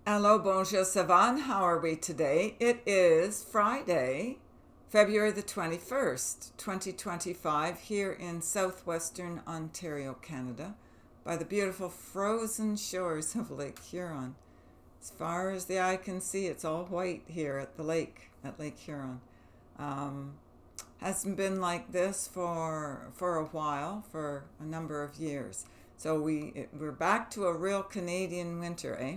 Hello, bonjour, Savan. How are we today? It is Friday, February the 21st, 2025, here in southwestern Ontario, Canada, by the beautiful frozen shores of Lake Huron. As far as the eye can see, it's all white here at the lake, at Lake Huron. Um, hasn't been like this for a while, for a number of years. So we're back to a real Canadian winter, eh?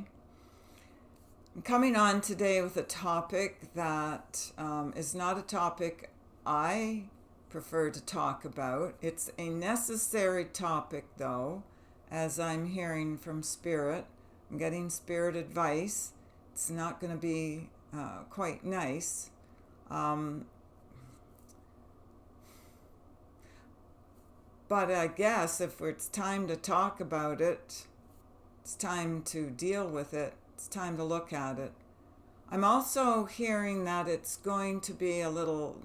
I'm coming on today with a topic that is not a topic I prefer to talk about. It's a necessary topic, though, as I'm hearing from Spirit. I'm getting Spirit advice. It's not going to be quite nice. Um, but I guess if it's time to talk about it, it's time to deal with it. It's time to look at it. I'm also hearing that it's going to be a little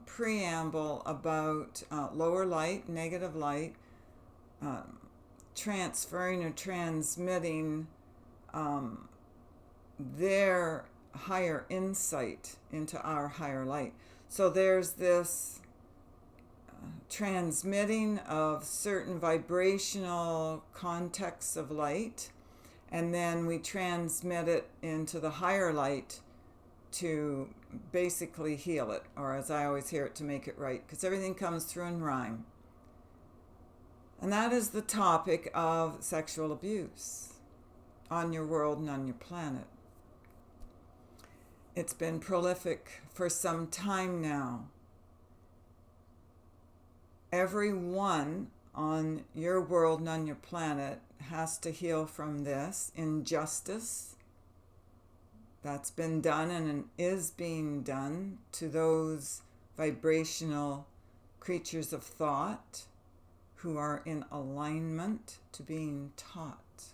preamble about lower light, negative light, um, transferring or transmitting um, their higher insight into our higher light. So there's this transmitting of certain vibrational contexts of light, and then we transmit it into the higher light to basically heal it, or as I always hear it, to make it right, because everything comes through in rhyme. And that is the topic of sexual abuse on your world and on your planet. It's been prolific for some time now. Everyone on your world and on your planet has to heal from this injustice that's been done and is being done to those vibrational creatures of thought who are in alignment to being taught.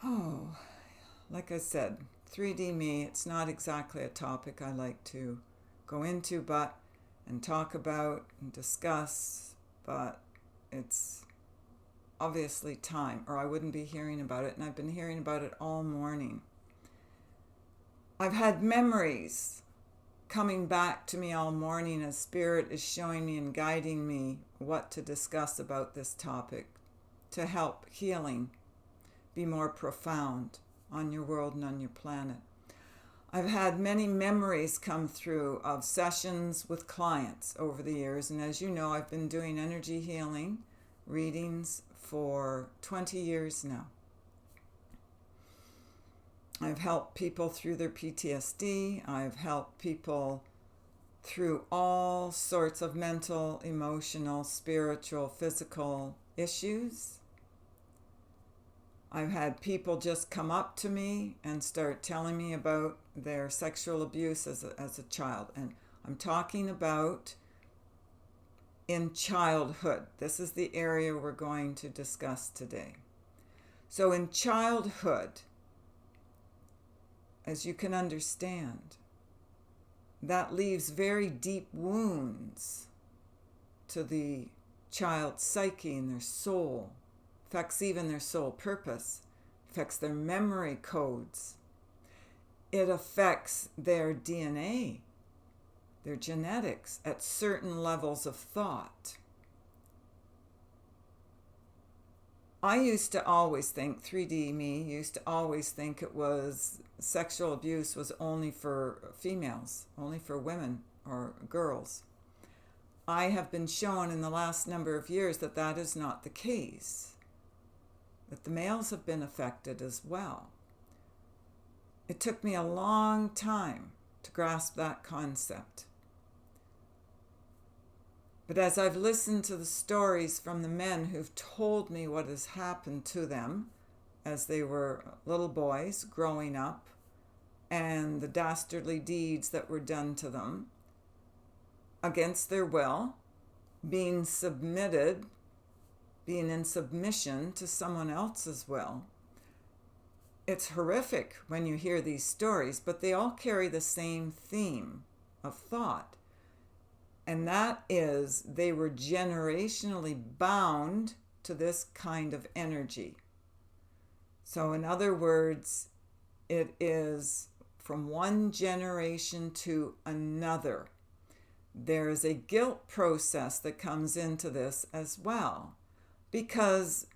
Oh, like I said, 3D me, it's not exactly a topic I like to go into and talk about and discuss, but it's obviously time, or I wouldn't be hearing about it, and I've been hearing about it all morning. I've had memories coming back to me all morning as Spirit is showing me and guiding me what to discuss about this topic to help healing be more profound on your world and on your planet. I've had many memories come through of sessions with clients over the years, and as you know, I've been doing energy healing readings for 20 years now. I've helped people through their PTSD. I've helped people through all sorts of mental, emotional, spiritual, physical issues. I've had people just come up to me and start telling me about their sexual abuse as a child. And I'm talking about in childhood. This is the area we're going to discuss today. So in childhood, as you can understand, that leaves very deep wounds to the child's psyche and their soul, affects even their soul purpose, affects their memory codes. It affects their DNA, their genetics at certain levels of thought. I used to always think, 3D me used to always think it was sexual abuse was only for females, only for women or girls. I have been shown in the last number of years that that is not the case, that the males have been affected as well. It took me a long time to grasp that concept. But as I've listened to the stories from the men who've told me what has happened to them as they were little boys growing up, and the dastardly deeds that were done to them against their will, being submitted, being in submission to someone else's will, it's horrific when you hear these stories, but they all carry the same theme of thought. And that is, they were generationally bound to this kind of energy. So in other words, it is from one generation to another. There is a guilt process that comes into this as well, because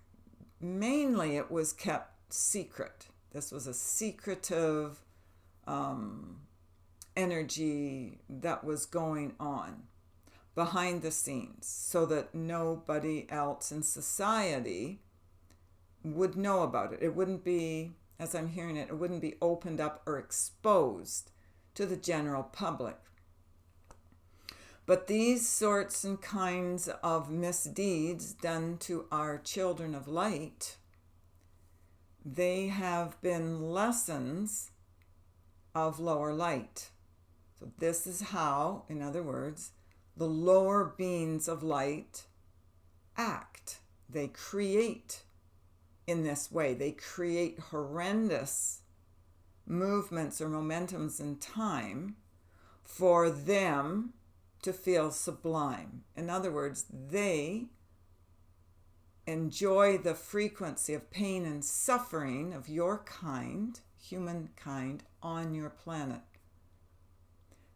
mainly it was kept secret. This was a secretive energy that was going on behind the scenes so that nobody else in society would know about it. It wouldn't be, as I'm hearing it, it wouldn't be opened up or exposed to the general public. But these sorts and kinds of misdeeds done to our children of light, they have been lessons of lower light. So this is how, in other words, the lower beings of light act. They create in this way. They create horrendous movements or momentums in time for them to feel sublime. In other words, they enjoy the frequency of pain and suffering of your kind, humankind, on your planet.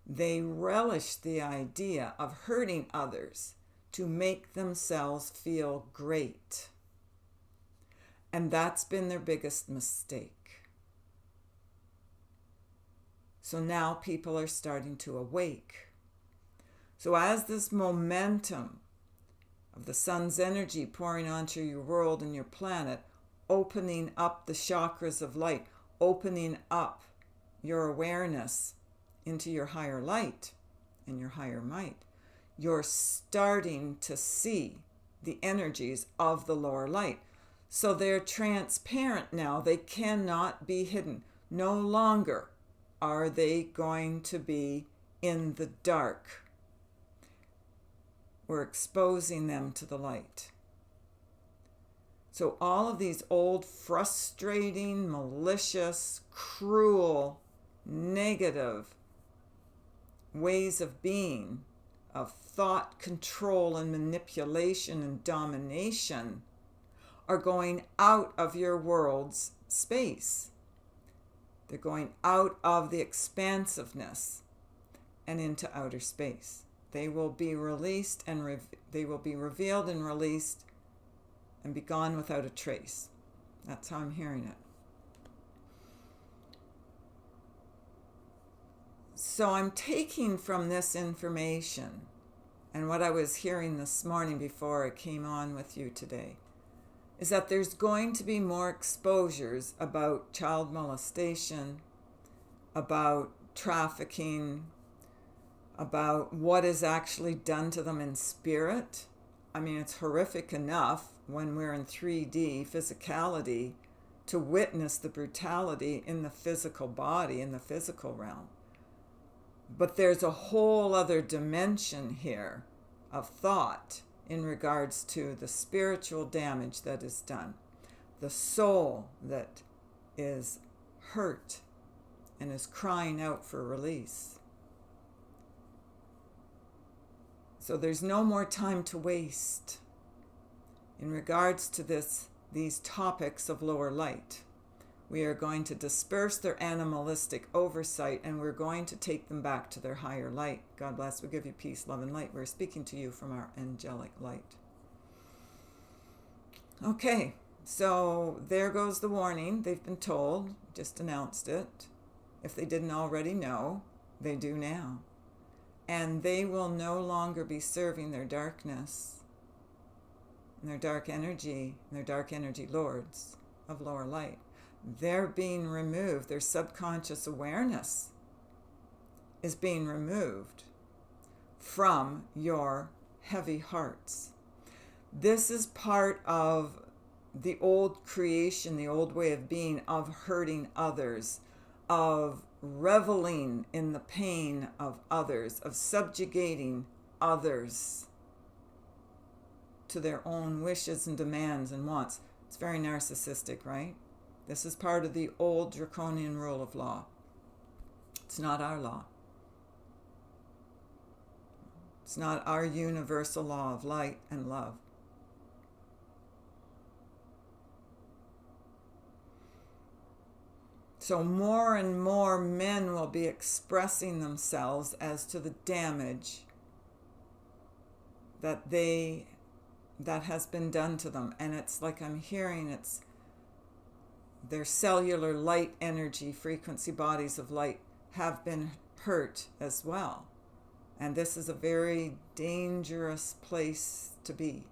They relish the idea of hurting others to make themselves feel great. And that's been their biggest mistake. So now people are starting to awake. So as this momentum of the sun's energy pouring onto your world and your planet, opening up the chakras of light, opening up your awareness into your higher light and your higher might, you're starting to see the energies of the lower light. So they're transparent now. They cannot be hidden. No longer are they going to be in the dark. We're exposing them to the light. So all of these old, frustrating, malicious, cruel, negative ways of being, of thought control and manipulation and domination, are going out of your world's space. They're going out of the expansiveness and into outer space. They will be released and they will be revealed and released and be gone without a trace. That's how I'm hearing it. So I'm taking from this information and what I was hearing this morning before I came on with you today is that there's going to be more exposures about child molestation, about trafficking, about what is actually done to them in spirit. I mean, it's horrific enough when we're in 3D physicality to witness the brutality in the physical body, in the physical realm. But there's a whole other dimension here of thought in regards to the spiritual damage that is done, the soul that is hurt and is crying out for release. So there's no more time to waste in regards to these topics of lower light. We are going to disperse their animalistic oversight and we're going to take them back to their higher light. God bless. We give you peace, love, and light. We're speaking to you from our angelic light. Okay, so there goes the warning. They've been told, just announced it. If they didn't already know, they do now. And they will no longer be serving their darkness and their dark energy and their dark energy lords of lower light. They're being removed. Their subconscious awareness is being removed from your heavy hearts. This is part of the old creation, the old way of being, of hurting others, of reveling in the pain of others, of subjugating others to their own wishes and demands and wants. It's very narcissistic, right? This is part of the old draconian rule of law. It's not our law. It's not our universal law of light and love. So more and more men will be expressing themselves as to the damage that has been done to them. And it's like I'm hearing it's their cellular light energy frequency bodies of light have been hurt as well. And this is a very dangerous place to be.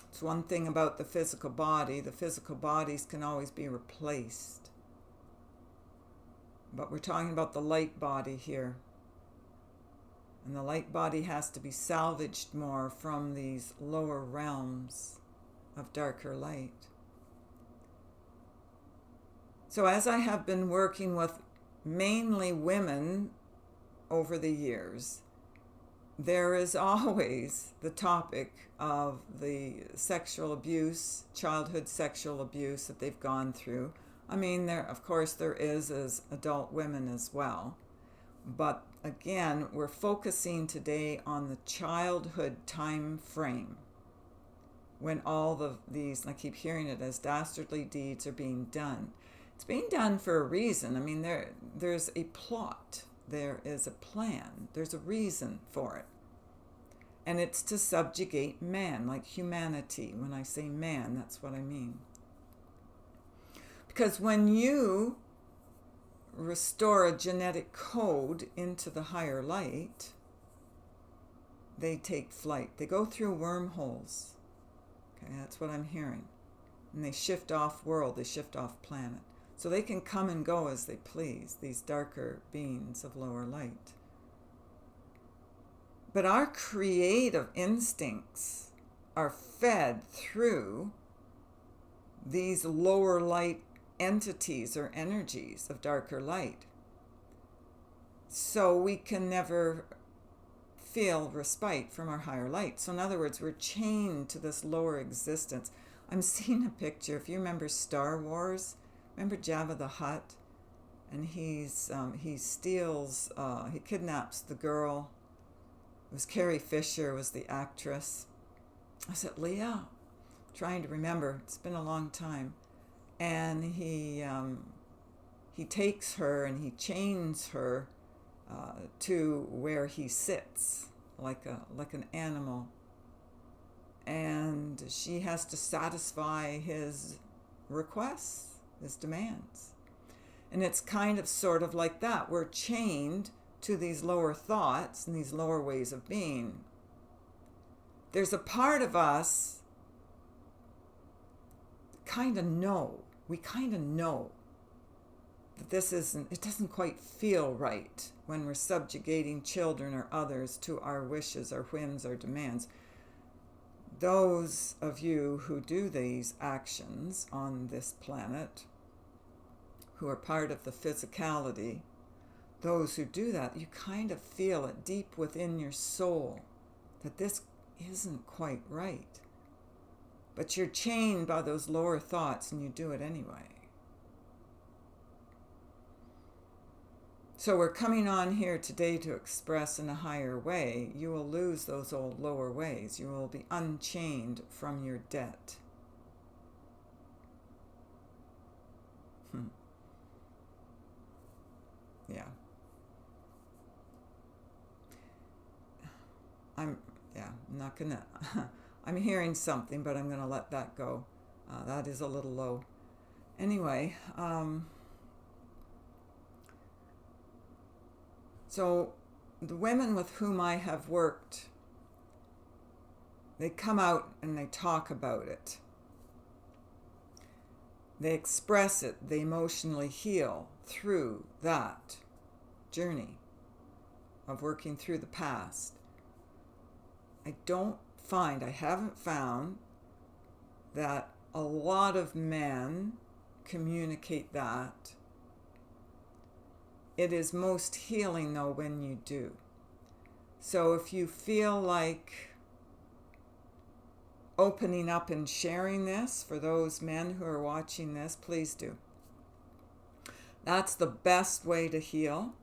It's one thing about the physical bodies can always be replaced. But we're talking about the light body here. And the light body has to be salvaged more from these lower realms of darker light. So as I have been working with mainly women over the years, there is always the topic of the sexual abuse, childhood sexual abuse that they've gone through. I mean, of course there is as adult women as well. But again, we're focusing today on the childhood time frame when all these, and I keep hearing it as dastardly deeds are being done. It's being done for a reason. I mean, there's a plot. There is a plan. There's a reason for it. And it's to subjugate man, like humanity. When I say man, that's what I mean. Because when you restore a genetic code into the higher light, they take flight. They go through wormholes. Okay, that's what I'm hearing. And they shift off world, they shift off planet. So they can come and go as they please, these darker beings of lower light. But our creative instincts are fed through these lower light entities or energies of darker light. So we can never feel respite from our higher light. So in other words, we're chained to this lower existence. I'm seeing a picture, if you remember Star Wars, remember Jabba the Hutt? And he kidnaps the girl. It was Carrie Fisher was the actress. I said, Leah, trying to remember, it's been a long time. And he takes her and he chains her to where he sits, like an animal. And she has to satisfy his requests, his demands. And it's kind of sort of like that. We're chained to these lower thoughts and these lower ways of being. There's a part of us we kind of know that it doesn't quite feel right when we're subjugating children or others to our wishes, our whims, our demands. Those of you who do these actions on this planet, who are part of the physicality, those who do that, you kind of feel it deep within your soul that this isn't quite right. But you're chained by those lower thoughts and you do it anyway. So we're coming on here today to express in a higher way. You will lose those old lower ways. You will be unchained from your debt. Yeah. I'm not gonna, I'm hearing something, but I'm gonna let that go. That is a little low. Anyway, so the women with whom I have worked, they come out and they talk about it. They express it, they emotionally heal through that journey of working through the past. I haven't found that a lot of men communicate that. It is most healing, though, when you do. So if you feel like opening up and sharing this for those men who are watching this, please do. That's the best way to heal.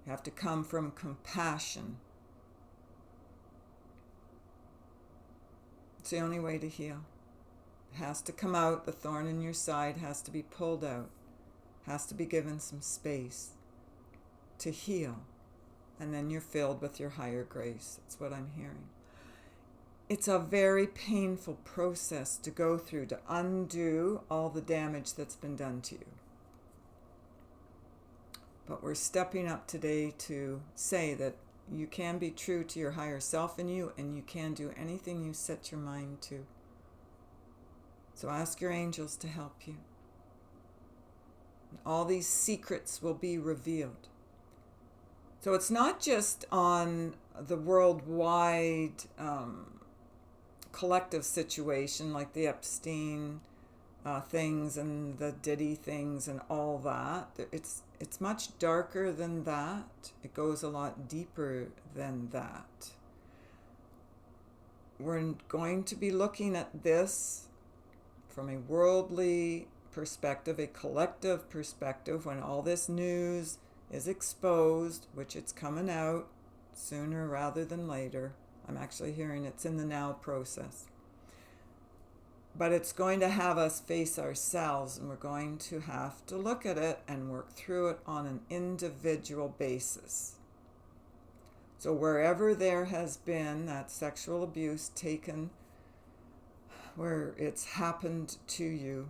You have to come from compassion. It's the only way to heal. It has to come out. The thorn in your side has to be pulled out, has to be given some space to heal. And then you're filled with your higher grace. That's what I'm hearing. It's a very painful process to go through to undo all the damage that's been done to you. But we're stepping up today to say that you can be true to your higher self in you, and you can do anything you set your mind to. So ask your angels to help you. All these secrets will be revealed. So it's not just on the worldwide collective situation like the Epstein things and the Diddy things and all that. It's much darker than that. It goes a lot deeper than that. We're going to be looking at this from a worldly perspective, a collective perspective, when all this news is exposed, which it's coming out sooner rather than later. I'm actually hearing it's in the now process. But it's going to have us face ourselves, and we're going to have to look at it and work through it on an individual basis. So wherever there has been that sexual abuse taken, where it's happened to you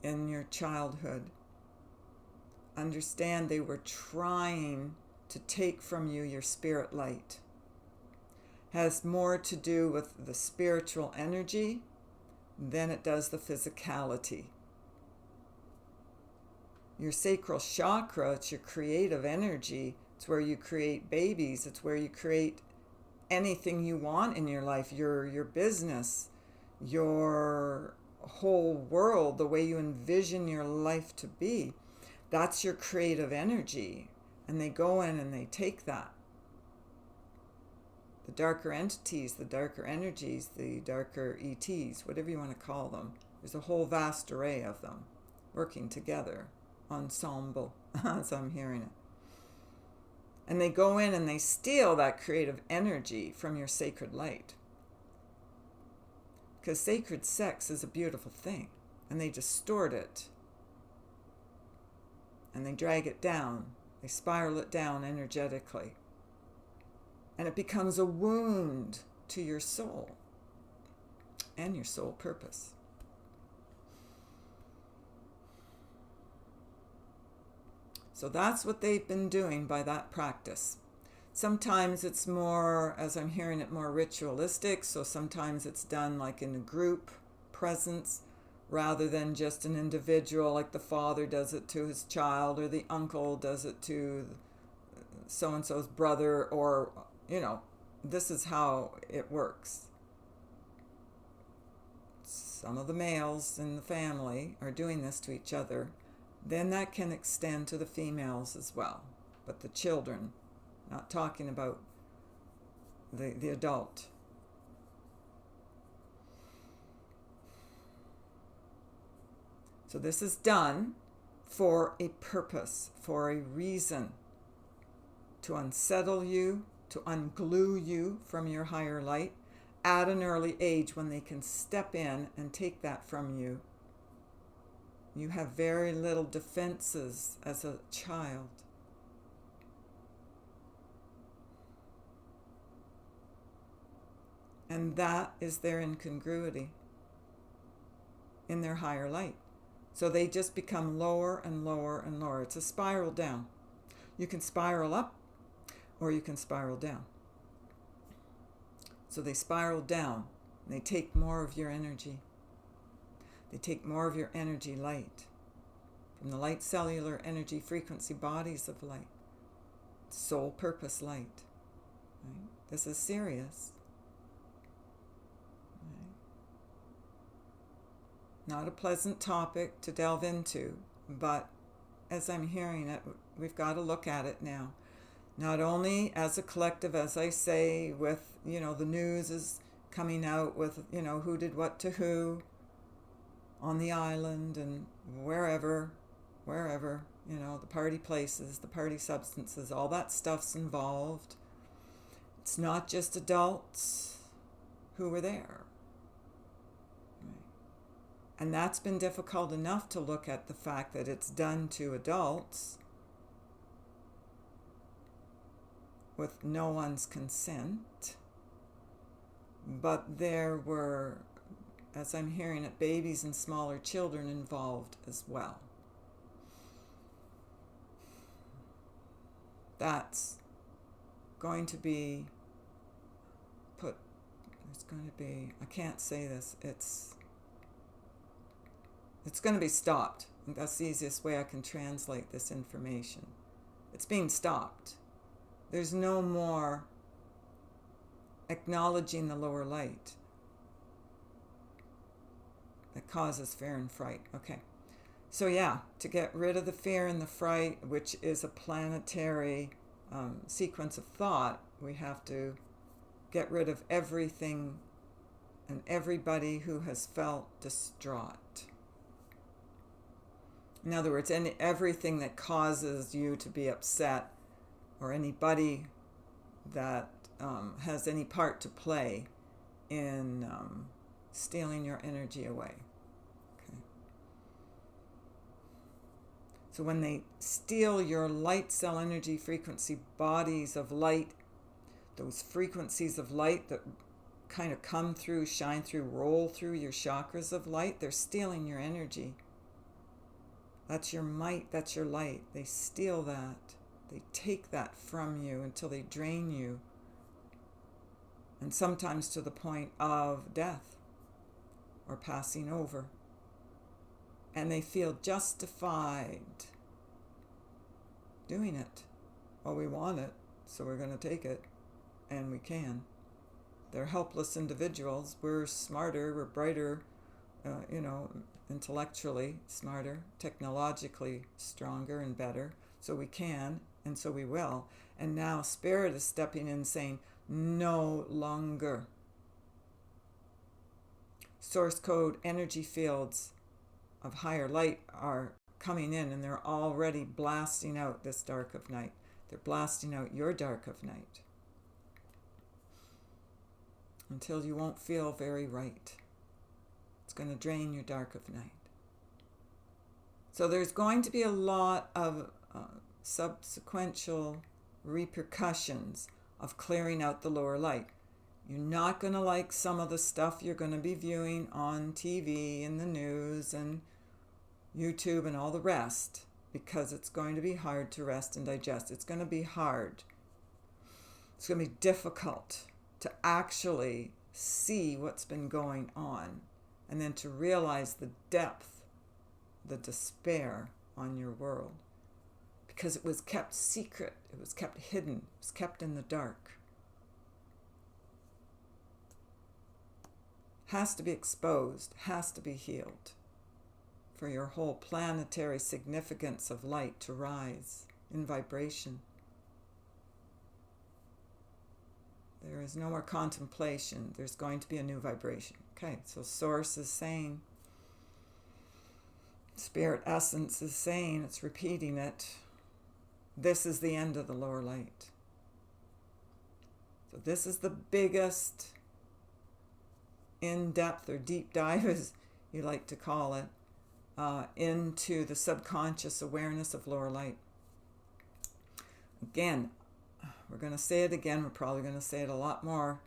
in your childhood, understand they were trying to take from you your spirit light. Has more to do with the spiritual energy than it does the physicality. Your sacral chakra, it's your creative energy. It's where you create babies. It's where you create anything you want in your life, your business, your whole world, the way you envision your life to be. That's your creative energy. And they go in and they take that. The darker entities, the darker energies, the darker ETs, whatever you want to call them. There's a whole vast array of them working together, ensemble, as I'm hearing it. And they go in and they steal that creative energy from your sacred light. Because sacred sex is a beautiful thing, and they distort it. And they drag it down. They spiral it down energetically. And it becomes a wound to your soul and your soul purpose. So that's what they've been doing by that practice. Sometimes it's more, as I'm hearing it, more ritualistic. So sometimes it's done like in a group presence rather than just an individual, like the father does it to his child or the uncle does it to so-and-so's brother, or this is how it works. Some of the males in the family are doing this to each other. Then that can extend to the females as well. But the children, not talking about the adult. So this is done for a purpose, for a reason, to unsettle you, to unglue you from your higher light at an early age when they can step in and take that from you. You have very little defenses as a child. And that is their incongruity in their higher light. So they just become lower and lower and lower. It's a spiral down. You can spiral up or you can spiral down. So they spiral down. They take more of your energy. They take more of your energy light from the light cellular energy frequency bodies of light. Soul purpose light. Right? This is serious. Right? Not a pleasant topic to delve into, but as I'm hearing it, we've got to look at it now. Not only as a collective, as I say, with, the news is coming out with, who did what to who on the island and wherever, the party places, the party substances, all that stuff's involved. It's not just adults who were there. And that's been difficult enough to look at the fact that it's done to adults with no one's consent. But there were, as I'm hearing it, babies and smaller children involved as well. That's going to be put, there's going to be, I can't say this, it's going to be stopped. That's the easiest way I can translate this information. It's being stopped. There's no more acknowledging the lower light that causes fear and fright. Okay. So yeah, to get rid of the fear and the fright, which is a planetary sequence of thought, we have to get rid of everything and everybody who has felt distraught. In other words, everything that causes you to be upset, or anybody that has any part to play in stealing your energy away. Okay. So when they steal your light cell energy frequency bodies of light, those frequencies of light that kind of come through, shine through, roll through your chakras of light, they're stealing your energy. That's your might, that's your light. They steal that. They take that from you until they drain you. And sometimes to the point of death or passing over. And they feel justified doing it. Well, we want it, so we're going to take it. And we can. They're helpless individuals. We're smarter, we're brighter, intellectually smarter, technologically stronger and better. So we can, and so we will. And now Spirit is stepping in saying, no longer. Source code energy fields of higher light are coming in, and they're already blasting out this dark of night. They're blasting out your dark of night until you won't feel very right. It's going to drain your dark of night. So there's going to be a lot of subsequential repercussions of clearing out the lower light. You're not going to like some of the stuff you're going to be viewing on TV and the news and YouTube and all the rest, because it's going to be hard to rest and digest. It's going to be hard. It's going to be difficult to actually see what's been going on, and then to realize the depth, the despair on your world, because it was kept secret, it was kept hidden, it was kept in the dark. Has to be exposed, has to be healed for your whole planetary significance of light to rise in vibration. There is no more contemplation. There's going to be a new vibration. Okay, so Source is saying, Spirit Essence is saying, it's repeating it, this is the end of the lower light. So this is the biggest in-depth or deep dive, as you like to call it, into the subconscious awareness of lower light. Again, we're going to say it again. We're probably going to say it a lot more.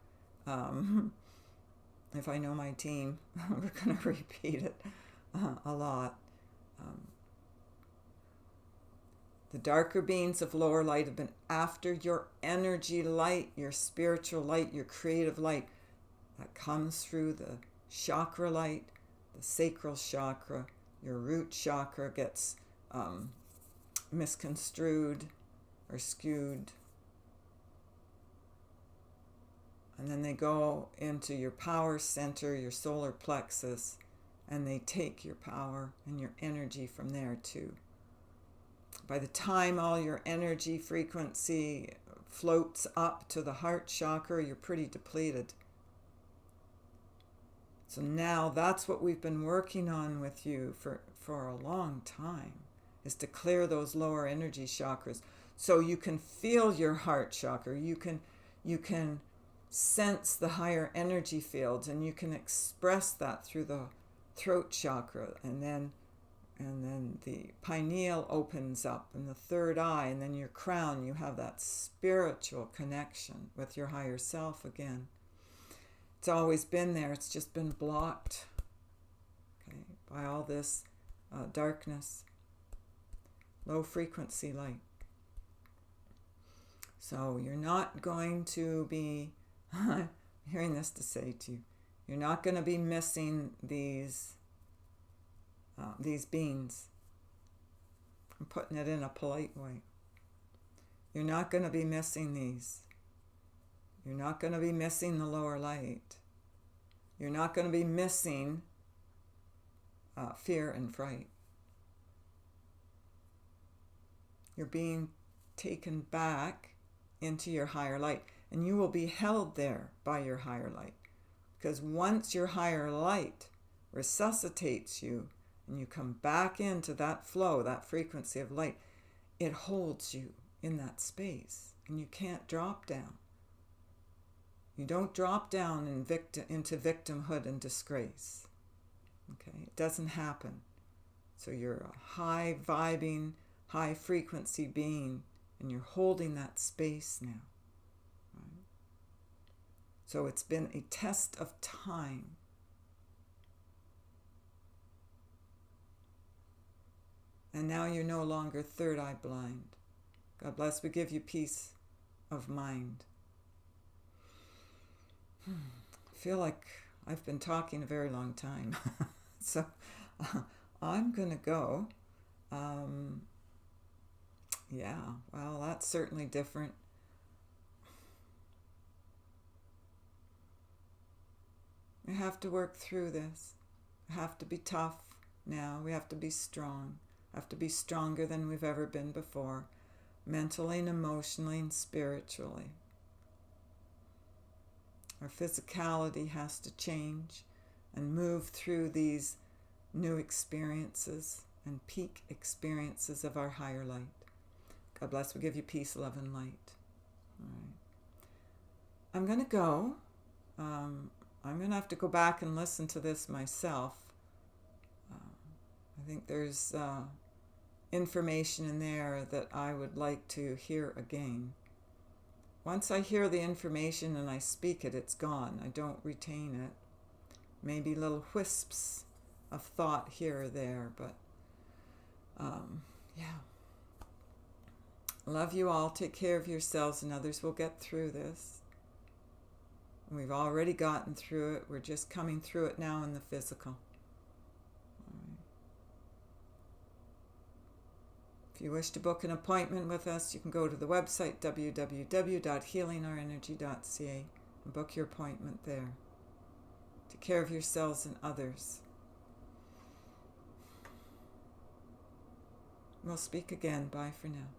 If I know my team, we're going to repeat it a lot. The darker beings of lower light have been after your energy light, your spiritual light, your creative light that comes through the chakra light, the sacral chakra. Your root chakra gets misconstrued or skewed. And then they go into your power center, your solar plexus, and they take your power and your energy from there too. By the time all your energy frequency floats up to the heart chakra, you're pretty depleted. So now that's what we've been working on with you for a long time, is to clear those lower energy chakras so you can feel your heart chakra. You can sense the higher energy fields, and you can express that through the throat chakra, and then the pineal opens up, and the third eye, and then your crown. You have that spiritual connection with your higher self again. It's always been there. It's just been blocked, okay, by all this darkness, low frequency light. So you're not going to be, I'm hearing this to say to you, you're not going to be missing these beings. I'm putting it in a polite way. You're not going to be missing these. You're not going to be missing the lower light. You're not going to be missing fear and fright. You're being taken back into your higher light, and you will be held there by your higher light, because once your higher light resuscitates you and you come back into that flow, that frequency of light, it holds you in that space, and you can't drop down. You don't drop down into victimhood and disgrace. Okay, it doesn't happen. So you're a high vibing, high frequency being, and you're holding that space now. Right? So it's been a test of time. And now you're no longer third eye blind. God bless. We give you peace of mind. I feel like I've been talking a very long time. So I'm going to go. Yeah, well, that's certainly different. We have to work through this. We have to be tough now. We have to be strong. We have to be stronger than we've ever been before, mentally and emotionally and spiritually. Our physicality has to change and move through these new experiences and peak experiences of our higher light. God bless. We give you peace, love, and light. All right. I'm going to go. I'm going to have to go back and listen to this myself. I think there's information in there that I would like to hear again. Once I hear the information and I speak it, it's gone. I don't retain it. Maybe little wisps of thought here or there, but yeah. Love you all. Take care of yourselves, and others will get through this. We've already gotten through it. We're just coming through it now in the physical. All right. If you wish to book an appointment with us, you can go to the website www.healingourenergy.ca and book your appointment there. Take care of yourselves and others. We'll speak again. Bye for now.